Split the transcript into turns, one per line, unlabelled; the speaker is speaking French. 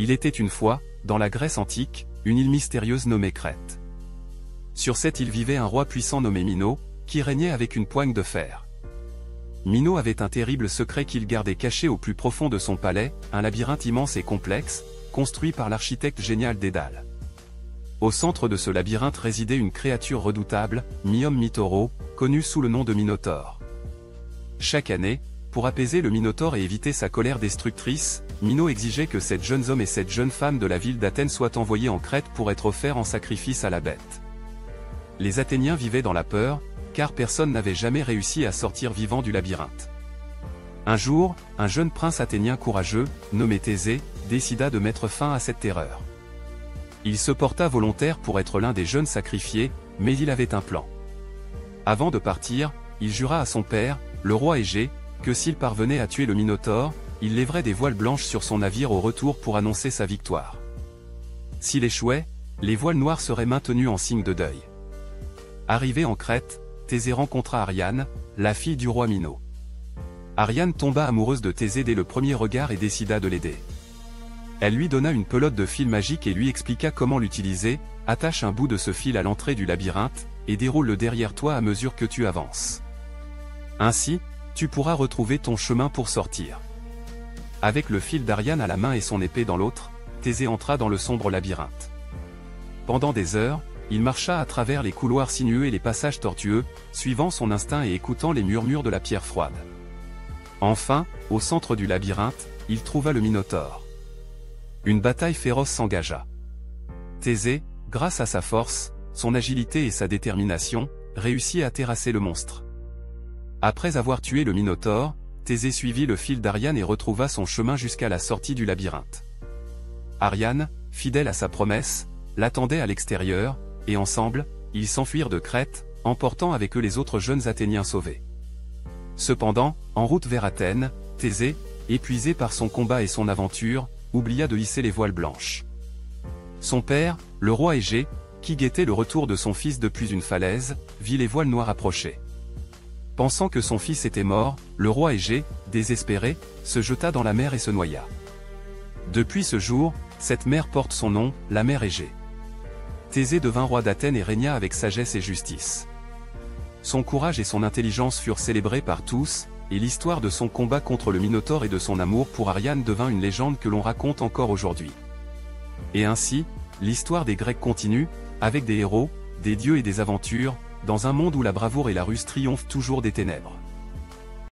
Il était une fois, dans la Grèce antique, une île mystérieuse nommée Crète. Sur cette île vivait un roi puissant nommé Minos, qui régnait avec une poigne de fer. Minos avait un terrible secret qu'il gardait caché au plus profond de son palais, un labyrinthe immense et complexe, construit par l'architecte génial Dédale. Au centre de ce labyrinthe résidait une créature redoutable, Miom Mitoro, connue sous le nom de Minotaure. Chaque année, pour apaiser le Minotaure et éviter sa colère destructrice, Minos exigeait que 7 jeunes hommes et 7 jeunes femmes de la ville d'Athènes soient envoyés en Crète pour être offerts en sacrifice à la bête. Les Athéniens vivaient dans la peur, car personne n'avait jamais réussi à sortir vivant du labyrinthe. Un jour, un jeune prince athénien courageux, nommé Thésée, décida de mettre fin à cette terreur. Il se porta volontaire pour être l'un des jeunes sacrifiés, mais il avait un plan. Avant de partir, il jura à son père, le roi Égée, que s'il parvenait à tuer le Minotaure, il lèverait des voiles blanches sur son navire au retour pour annoncer sa victoire. S'il échouait, les voiles noires seraient maintenues en signe de deuil. Arrivé en Crète, Thésée rencontra Ariane, la fille du roi Minos. Ariane tomba amoureuse de Thésée dès le premier regard et décida de l'aider. Elle lui donna une pelote de fil magique et lui expliqua comment l'utiliser, attache un bout de ce fil à l'entrée du labyrinthe, et déroule-le derrière toi à mesure que tu avances. Ainsi, tu pourras retrouver ton chemin pour sortir. Avec le fil d'Ariane à la main et son épée dans l'autre, Thésée entra dans le sombre labyrinthe. Pendant des heures, il marcha à travers les couloirs sinueux et les passages tortueux, suivant son instinct et écoutant les murmures de la pierre froide. Enfin, au centre du labyrinthe, il trouva le Minotaure. Une bataille féroce s'engagea. Thésée, grâce à sa force, son agilité et sa détermination, réussit à terrasser le monstre. Après avoir tué le Minotaure, Thésée suivit le fil d'Ariane et retrouva son chemin jusqu'à la sortie du labyrinthe. Ariane, fidèle à sa promesse, l'attendait à l'extérieur, et ensemble, ils s'enfuirent de Crète, emportant avec eux les autres jeunes Athéniens sauvés. Cependant, en route vers Athènes, Thésée, épuisé par son combat et son aventure, oublia de hisser les voiles blanches. Son père, le roi Égée, qui guettait le retour de son fils depuis une falaise, vit les voiles noires approcher. Pensant que son fils était mort, le roi Égée, désespéré, se jeta dans la mer et se noya. Depuis ce jour, cette mer porte son nom, la mer Égée. Thésée devint roi d'Athènes et régna avec sagesse et justice. Son courage et son intelligence furent célébrés par tous, et l'histoire de son combat contre le Minotaure et de son amour pour Ariane devint une légende que l'on raconte encore aujourd'hui. Et ainsi, l'histoire des Grecs continue, avec des héros, des dieux et des aventures, dans un monde où la bravoure et la ruse triomphent toujours des ténèbres.